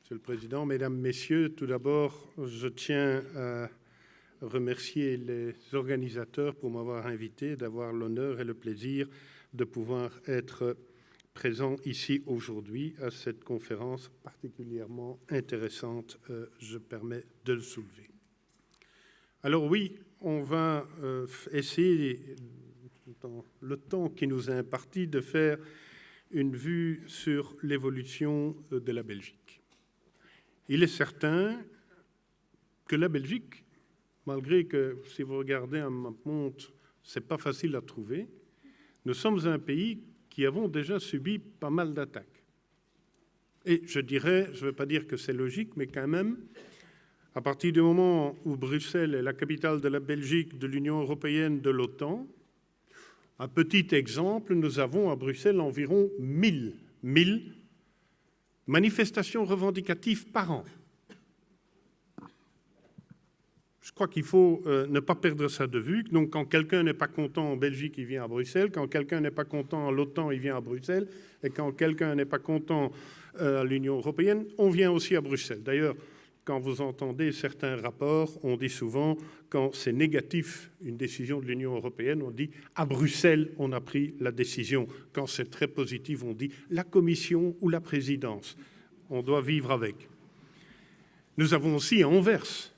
Monsieur le Président, Mesdames, Messieurs, tout d'abord, je tiens à remercier les organisateurs pour m'avoir invité, d'avoir l'honneur et le plaisir de pouvoir être présent ici aujourd'hui à cette conférence particulièrement intéressante, je permets de le soulever. Alors oui, on va essayer, dans le temps qui nous est imparti, de faire une vue sur l'évolution de la Belgique. Il est certain que la Belgique, malgré que, si vous regardez un map-monde, ce n'est pas facile à trouver, nous sommes un pays qui avons déjà subi pas mal d'attaques. Et je dirais, je ne veux pas dire que c'est logique, mais quand même, à partir du moment où Bruxelles est la capitale de la Belgique, de l'Union européenne, de l'OTAN, un petit exemple, nous avons à Bruxelles environ 1000 manifestations revendicatives par an. Je crois qu'il faut ne pas perdre ça de vue. Donc, quand quelqu'un n'est pas content en Belgique, il vient à Bruxelles. Quand quelqu'un n'est pas content à l'OTAN, il vient à Bruxelles. Et quand quelqu'un n'est pas content à l'Union européenne, on vient aussi à Bruxelles. D'ailleurs, quand vous entendez certains rapports, on dit souvent, quand c'est négatif, une décision de l'Union européenne, on dit « à Bruxelles, on a pris la décision ». Quand c'est très positif, on dit « la Commission ou la présidence ». On doit vivre avec. Nous avons aussi Anvers,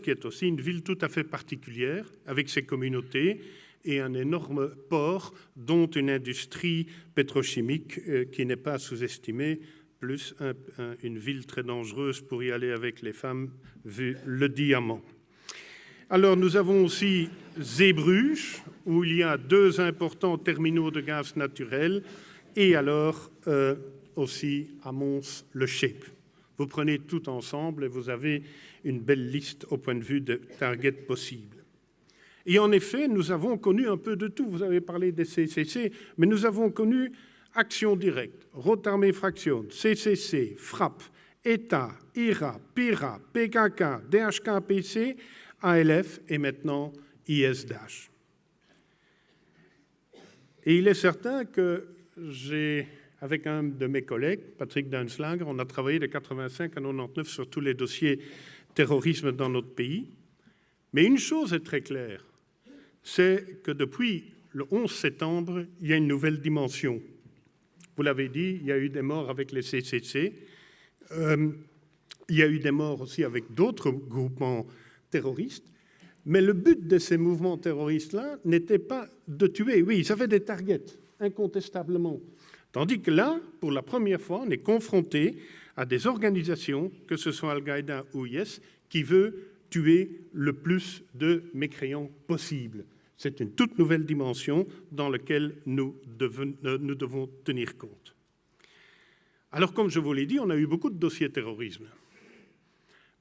qui est aussi une ville tout à fait particulière, avec ses communautés et un énorme port, dont une industrie pétrochimique qui n'est pas sous-estimée, plus une ville très dangereuse pour y aller avec les femmes, vu le diamant. Alors, nous avons aussi Zeebrugge, où il y a 2 importants terminaux de gaz naturel, et alors aussi à Mons-le-Shape. Vous prenez tout ensemble et vous avez une belle liste au point de vue de targets possibles. Et en effet, nous avons connu un peu de tout. Vous avez parlé des CCC, mais nous avons connu Action Directe, Rotarmee Fraction, CCC, FRAP, ETA, IRA, PIRA, PKK, DHKPC, ALF et maintenant IS-DASH. Et il est certain que avec un de mes collègues, Patrick Duinslager, on a travaillé de 85 à 99 sur tous les dossiers terrorisme dans notre pays. Mais une chose est très claire, c'est que depuis le 11 septembre, il y a une nouvelle dimension. Vous l'avez dit, il y a eu des morts avec les CCC, il y a eu des morts aussi avec d'autres groupements terroristes, mais le but de ces mouvements terroristes-là n'était pas de tuer. Oui, ils avaient des targets, incontestablement. Tandis que là, pour la première fois, on est confronté à des organisations, que ce soit Al-Qaïda ou IS, qui veut tuer le plus de mécréants possible. C'est une toute nouvelle dimension dans laquelle nous devons tenir compte. Alors, comme je vous l'ai dit, on a eu beaucoup de dossiers terrorisme.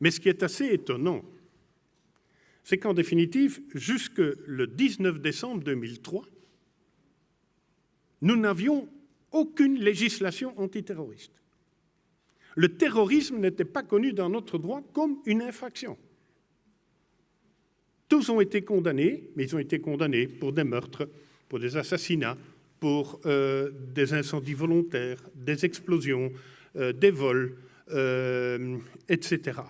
Mais ce qui est assez étonnant, c'est qu'en définitive, jusque le 19 décembre 2003, nous n'avions aucune législation antiterroriste. Le terrorisme n'était pas connu dans notre droit comme une infraction. Tous ont été condamnés, mais ils ont été condamnés pour des meurtres, pour des assassinats, pour des incendies volontaires, des explosions, des vols, etc.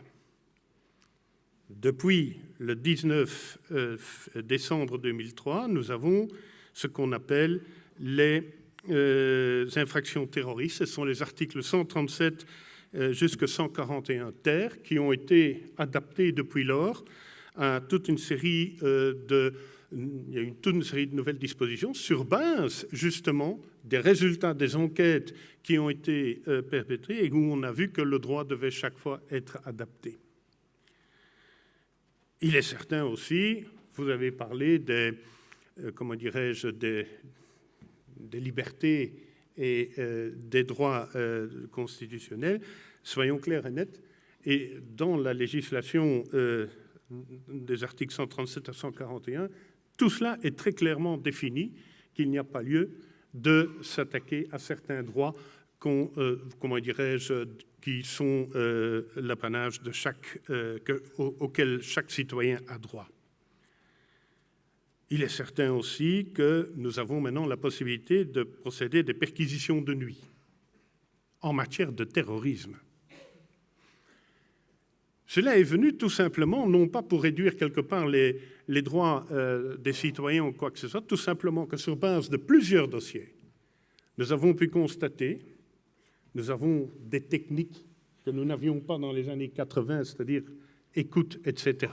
Depuis le 19 décembre 2003, nous avons ce qu'on appelle les infractions terroristes. Ce sont les articles 137 jusqu'à 141 ter qui ont été adaptés depuis lors à toute une série de nouvelles dispositions sur base justement des résultats des enquêtes qui ont été perpétrées et où on a vu que le droit devait chaque fois être adapté. Il est certain aussi, vous avez parlé des libertés et des droits constitutionnels. Soyons clairs et nets, et dans la législation des articles 137 à 141, tout cela est très clairement défini, qu'il n'y a pas lieu de s'attaquer à certains droits qui sont l'apanage de auquel chaque citoyen a droit. Il est certain aussi que nous avons maintenant la possibilité de procéder à des perquisitions de nuit en matière de terrorisme. Cela est venu tout simplement, non pas pour réduire quelque part les droits des citoyens ou quoi que ce soit, tout simplement que sur base de plusieurs dossiers, nous avons pu constater, nous avons des techniques que nous n'avions pas dans les années 80, c'est-à-dire écoute, etc.,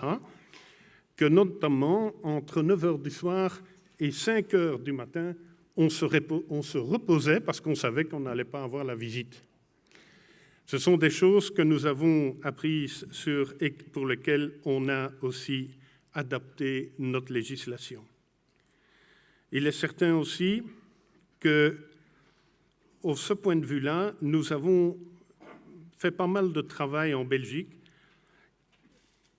que notamment entre 9 h du soir et 5 h du matin, on se reposait parce qu'on savait qu'on n'allait pas avoir la visite. Ce sont des choses que nous avons apprises et pour lesquelles on a aussi adapté notre législation. Il est certain aussi que, au ce point de vue-là, nous avons fait pas mal de travail en Belgique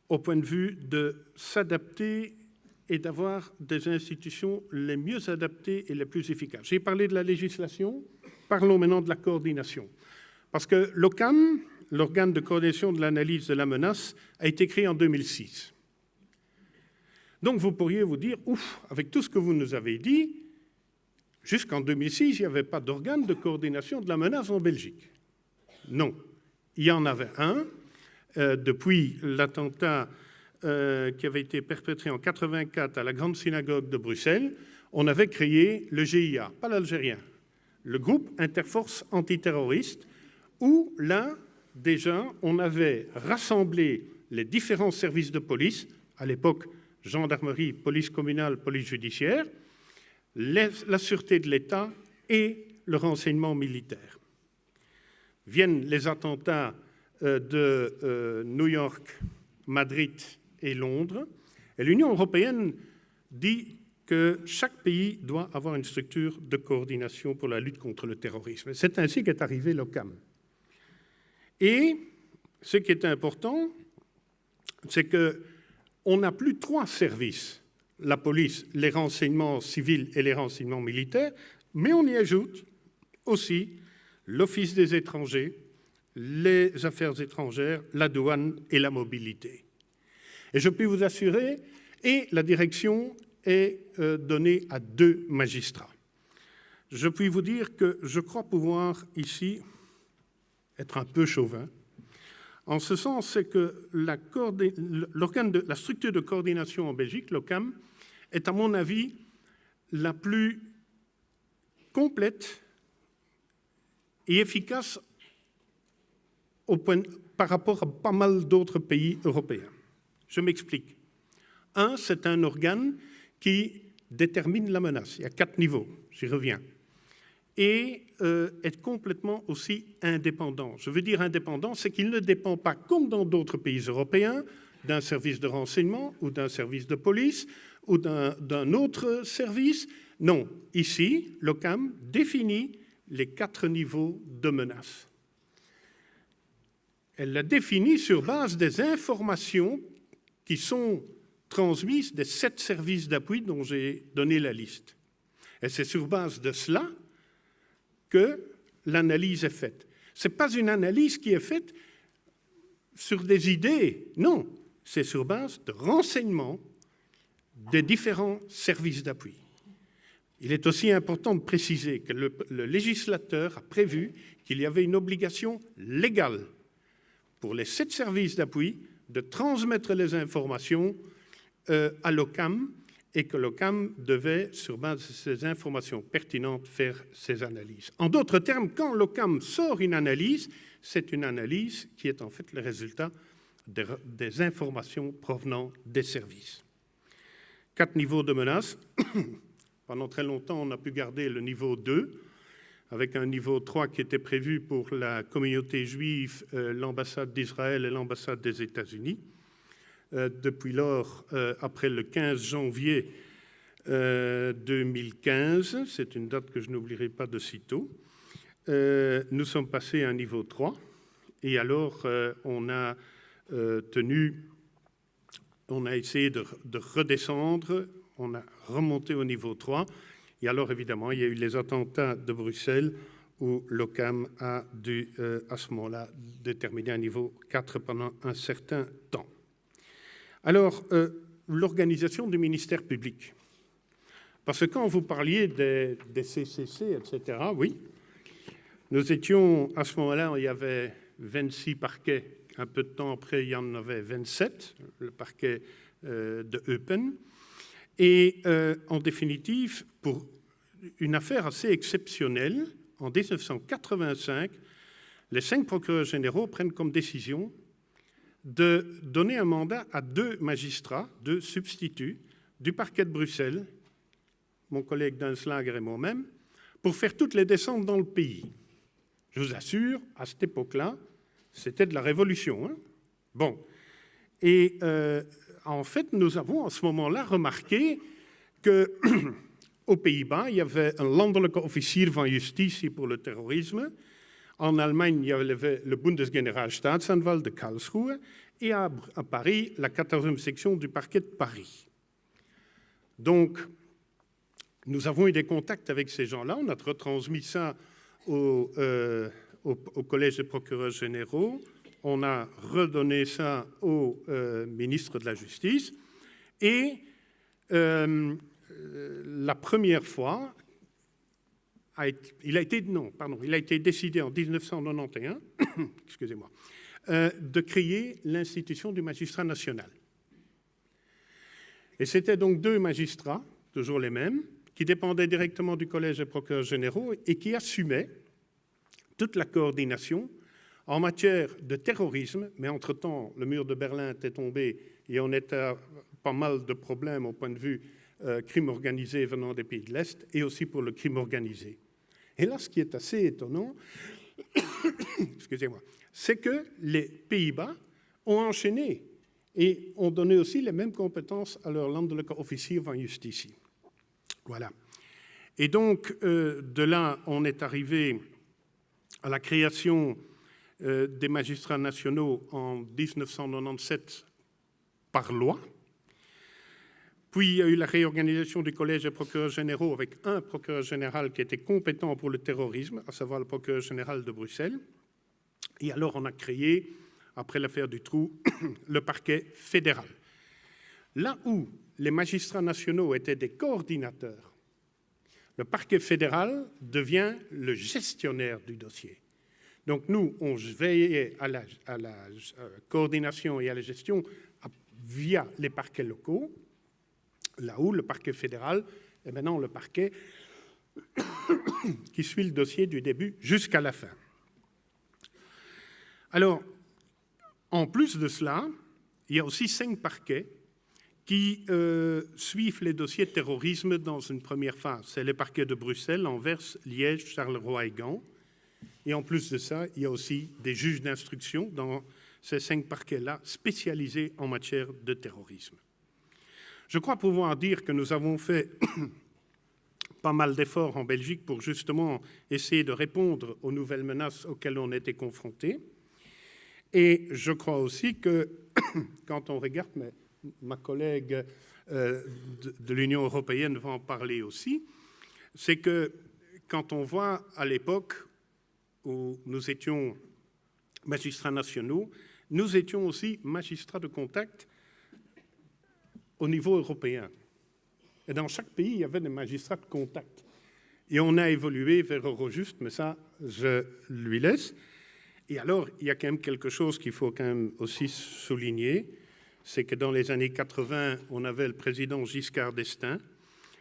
au point de vue de s'adapter et d'avoir des institutions les mieux adaptées et les plus efficaces. J'ai parlé de la législation, parlons maintenant de la coordination. Parce que l'OCAM, l'organe de coordination de l'analyse de la menace, a été créé en 2006. Donc vous pourriez vous dire, ouf, avec tout ce que vous nous avez dit, jusqu'en 2006, il n'y avait pas d'organe de coordination de la menace en Belgique. Non, il y en avait un. Depuis l'attentat qui avait été perpétré en 1984 à la Grande Synagogue de Bruxelles, on avait créé le GIA, pas l'algérien, le groupe interforce antiterroriste, où là, déjà, on avait rassemblé les différents services de police, à l'époque, gendarmerie, police communale, police judiciaire, la sûreté de l'État et le renseignement militaire. Viennent les attentats de New York, Madrid et Londres, et l'Union européenne dit que chaque pays doit avoir une structure de coordination pour la lutte contre le terrorisme. C'est ainsi qu'est arrivé l'OCAM. Et ce qui est important, c'est qu'on n'a plus 3 services, la police, les renseignements civils et les renseignements militaires, mais on y ajoute aussi l'Office des étrangers, les affaires étrangères, la douane et la mobilité. Et je puis vous assurer, et la direction est donnée à 2 magistrats. Je puis vous dire que je crois pouvoir ici être un peu chauvin, en ce sens, c'est que la structure de coordination en Belgique, l'OCAM, est à mon avis la plus complète et efficace par rapport à pas mal d'autres pays européens. Je m'explique. 1, c'est un organe qui détermine la menace. Il y a 4 niveaux, j'y reviens. Et est complètement aussi indépendant. Je veux dire indépendant, c'est qu'il ne dépend pas, comme dans d'autres pays européens, d'un service de renseignement ou d'un service de police ou d'un autre service. Non, ici, l'OCAM définit les 4 niveaux de menace. Elle l'a défini sur base des informations qui sont transmises des 7 services d'appui dont j'ai donné la liste. Et c'est sur base de cela que l'analyse est faite. Ce n'est pas une analyse qui est faite sur des idées, non, c'est sur base de renseignements des différents services d'appui. Il est aussi important de préciser que le législateur a prévu qu'il y avait une obligation légale pour les 7 services d'appui de transmettre les informations à l'OCAM et que l'OCAM devait, sur base de ces informations pertinentes, faire ses analyses. En d'autres termes, quand l'OCAM sort une analyse, c'est une analyse qui est en fait le résultat des informations provenant des services. 4 niveaux de menace. Pendant très longtemps, on a pu garder le niveau 2, avec un niveau 3 qui était prévu pour la communauté juive, l'ambassade d'Israël et l'ambassade des États-Unis. Depuis lors, après le 15 janvier 2015, c'est une date que je n'oublierai pas de sitôt, nous sommes passés à un niveau 3, et alors on a essayé de redescendre, on a remonté au niveau 3, et alors évidemment, il y a eu les attentats de Bruxelles, où l'OCAM a dû, à ce moment-là, déterminer un niveau 4 pendant un certain temps. Alors, l'organisation du ministère public. Parce que quand vous parliez des CCC, etc., oui, nous étions, à ce moment-là, il y avait 26 parquets un peu de temps après, il y en avait 27, le parquet de Eupen. Et en définitive, pour une affaire assez exceptionnelle, en 1985, les 5 procureurs généraux prennent comme décision de donner un mandat à 2 magistrats, 2 substituts du parquet de Bruxelles, mon collègue Dunslager et moi-même, pour faire toutes les descentes dans le pays. Je vous assure, à cette époque-là, c'était de la révolution. Hein. Bon. Et en fait, nous avons à ce moment-là remarqué qu'aux Pays-Bas, il y avait un landelijke officier van justitie pour le terrorisme. En Allemagne, il y avait le Bundesgeneralstaatsanwalt de Karlsruhe. Et à Paris, la 14e section du parquet de Paris. Donc, nous avons eu des contacts avec ces gens-là. On a retransmis ça au Collège des procureurs généraux. On a redonné ça au ministre de la Justice. Et la première fois, il a été décidé en 1991 excusez-moi, de créer l'institution du magistrat national. Et c'était donc 2 magistrats, toujours les mêmes, qui dépendaient directement du Collège des procureurs généraux et qui assumaient toute la coordination en matière de terrorisme, mais entre-temps, le mur de Berlin était tombé et on était à pas mal de problèmes au point de vue crime organisé venant des pays de l'Est et aussi pour le crime organisé. Et là, ce qui est assez étonnant, excusez-moi, c'est que les Pays-Bas ont enchaîné et ont donné aussi les mêmes compétences à leur landelijke officier van justitie. Voilà. Et donc, de là, on est arrivé à la création des magistrats nationaux en 1997 par loi. Puis, il y a eu la réorganisation du Collège des procureurs généraux avec un procureur général qui était compétent pour le terrorisme, à savoir le procureur général de Bruxelles. Et alors, on a créé, après l'affaire du Trou, le parquet fédéral. Là où les magistrats nationaux étaient des coordinateurs, le parquet fédéral devient le gestionnaire du dossier. Donc nous, on veillait à la coordination et à la gestion via les parquets locaux, là où le parquet fédéral est maintenant le parquet qui suit le dossier du début jusqu'à la fin. Alors, en plus de cela, il y a aussi 5 parquets qui suivent les dossiers de terrorisme dans une première phase. C'est les parquets de Bruxelles, Anvers, Liège, Charleroi et Gand. Et en plus de ça, il y a aussi des juges d'instruction dans ces 5 parquets-là spécialisés en matière de terrorisme. Je crois pouvoir dire que nous avons fait pas mal d'efforts en Belgique pour justement essayer de répondre aux nouvelles menaces auxquelles on était confrontés. Et je crois aussi que quand on regarde, mais ma collègue de l'Union européenne va en parler aussi, c'est que quand on voit à l'époque où nous étions magistrats nationaux, nous étions aussi magistrats de contact au niveau européen. Et dans chaque pays, il y avait des magistrats de contact. Et on a évolué vers Eurojust, mais ça, je lui laisse. Et alors, il y a quand même quelque chose qu'il faut quand même aussi souligner, c'est que dans les années 80, on avait le président Giscard d'Estaing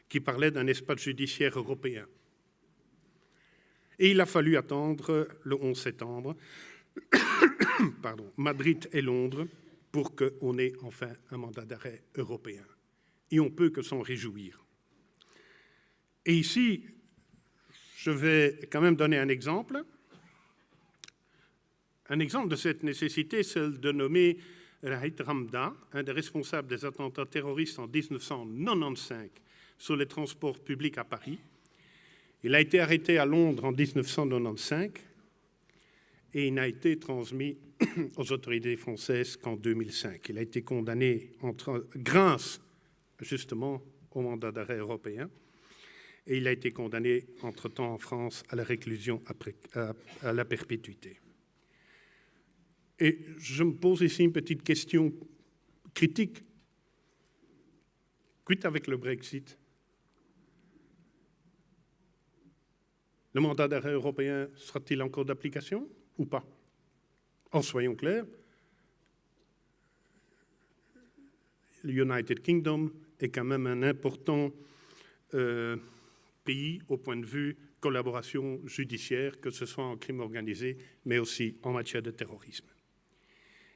qui parlait d'un espace judiciaire européen. Et il a fallu attendre le 11 septembre, Madrid et Londres, pour qu'on ait enfin un mandat d'arrêt européen. Et on ne peut que s'en réjouir. Et ici, je vais quand même donner un exemple. Un exemple de cette nécessité, c'est de nommer Raït Ramda, un des responsables des attentats terroristes en 1995 sur les transports publics à Paris. Il a été arrêté à Londres en 1995 et il n'a été transmis aux autorités françaises qu'en 2005. Il a été condamné grâce justement au mandat d'arrêt européen et il a été condamné entre-temps en France à la réclusion à la perpétuité. Et je me pose ici une petite question critique. Quid avec le Brexit? Le mandat d'arrêt européen sera-t-il encore d'application ou pas? Or, soyons clairs, l'United Kingdom est quand même un important pays au point de vue collaboration judiciaire, que ce soit en crime organisé, mais aussi en matière de terrorisme.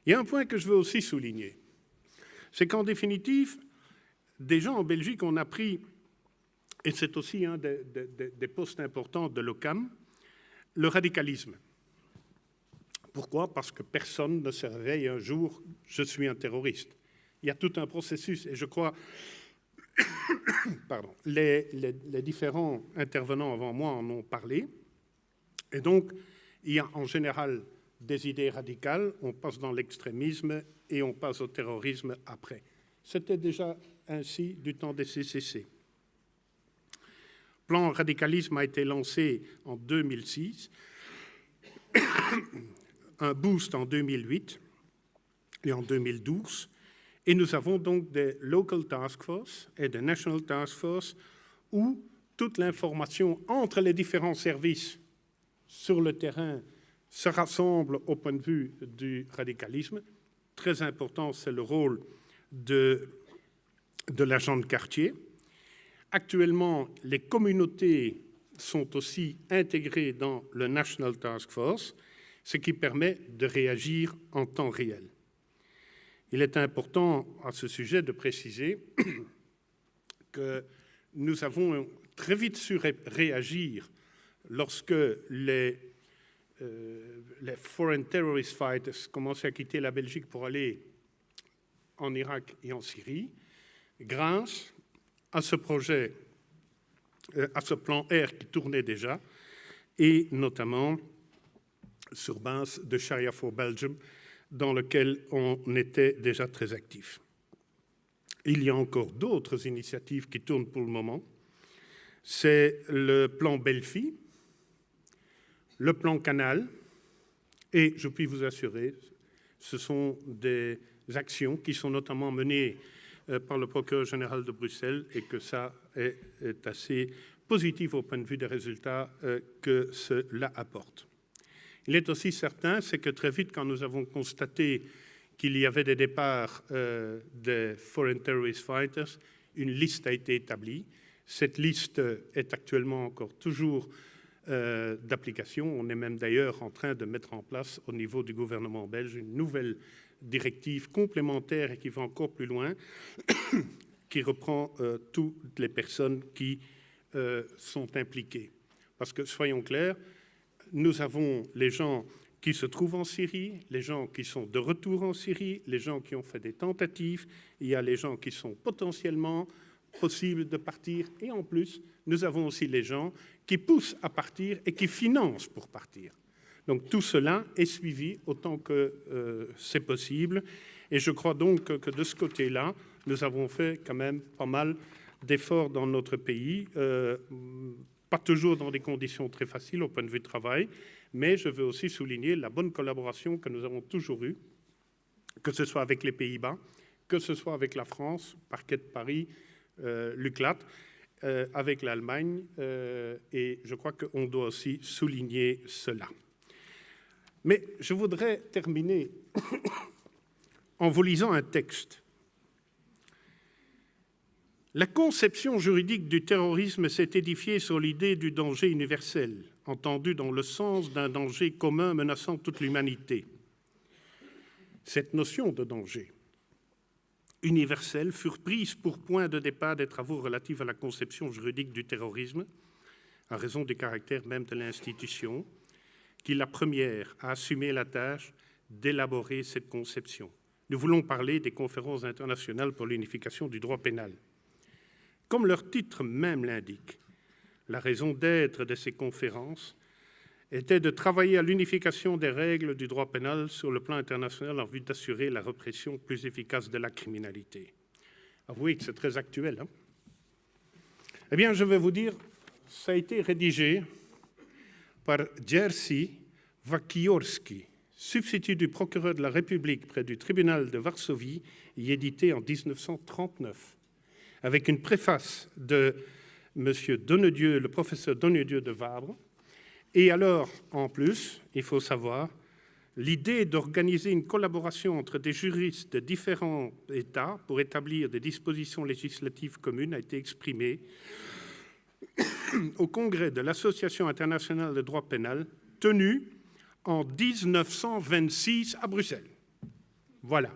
Il y a un point que je veux aussi souligner, c'est qu'en définitive, des gens en Belgique ont appris, et c'est aussi un des postes importants de l'OCAM, le radicalisme. Pourquoi? Parce que personne ne se réveille un jour, je suis un terroriste. Il y a tout un processus, et je crois, pardon, les différents intervenants avant moi en ont parlé, et donc il y a en général des idées radicales, on passe dans l'extrémisme et on passe au terrorisme après. C'était déjà ainsi du temps des CCC. Le plan radicalisme a été lancé en 2006, un boost en 2008 et en 2012, et nous avons donc des Local Task Force et des National Task Force où toute l'information entre les différents services sur le terrain se rassemble au point de vue du radicalisme. Très important, c'est le rôle de l'agent de quartier. Actuellement, les communautés sont aussi intégrées dans le National Task Force, ce qui permet de réagir en temps réel. Il est important à ce sujet de préciser que nous avons très vite su réagir lorsque les Foreign Terrorist Fighters commençaient à quitter la Belgique pour aller en Irak et en Syrie, grâce à ce projet, à ce plan R qui tournait déjà, et notamment sur base de Sharia for Belgium, dans lequel on était déjà très actif. Il y a encore d'autres initiatives qui tournent pour le moment. C'est le plan Belfi, le plan Canal, et je puis vous assurer, ce sont des actions qui sont notamment menées par le procureur général de Bruxelles et que ça est assez positif au point de vue des résultats que cela apporte. Il est aussi certain, c'est que très vite, quand nous avons constaté qu'il y avait des départs des Foreign Terrorist Fighters, une liste a été établie. Cette liste est actuellement encore toujours d'application. On est même d'ailleurs en train de mettre en place au niveau du gouvernement belge une nouvelle directive complémentaire et qui va encore plus loin, qui reprend toutes les personnes qui sont impliquées. Parce que, soyons clairs, nous avons les gens qui se trouvent en Syrie, les gens qui sont de retour en Syrie, les gens qui ont fait des tentatives, il y a les gens qui sont potentiellement possibles de partir, et en plus, nous avons aussi les gens qui poussent à partir et qui financent pour partir. Donc tout cela est suivi autant que c'est possible, et je crois donc que de ce côté-là, nous avons fait quand même pas mal d'efforts dans notre pays, pas toujours dans des conditions très faciles au point de vue du travail, mais je veux aussi souligner la bonne collaboration que nous avons toujours eue, que ce soit avec les Pays-Bas, que ce soit avec la France, Parquet de Paris, l'UCLAT, avec l'Allemagne, et je crois qu'on doit aussi souligner cela. Mais je voudrais terminer en vous lisant un texte. La conception juridique du terrorisme s'est édifiée sur l'idée du danger universel, entendu dans le sens d'un danger commun menaçant toute l'humanité. Cette notion de danger universel furent prises pour point de départ des travaux relatifs à la conception juridique du terrorisme, à raison du caractère même de l'institution, qui la première a assumé la tâche d'élaborer cette conception. Nous voulons parler des conférences internationales pour l'unification du droit pénal. Comme leur titre même l'indique, la raison d'être de ces conférences était de travailler à l'unification des règles du droit pénal sur le plan international en vue d'assurer la répression plus efficace de la criminalité. Avouez que c'est très actuel. Hein? Eh bien, je vais vous dire, ça a été rédigé par Jerzy Waciorski, substitut du procureur de la République près du tribunal de Varsovie, et édité en 1939, avec une préface de M. Donnedieu, le professeur Donnedieu de Vabre. Et alors, en plus, il faut savoir L'idée d'organiser une collaboration entre des juristes de différents États pour établir des dispositions législatives communes a été exprimée au congrès de l'Association internationale de droit pénal, tenu en 1926 à Bruxelles. Voilà.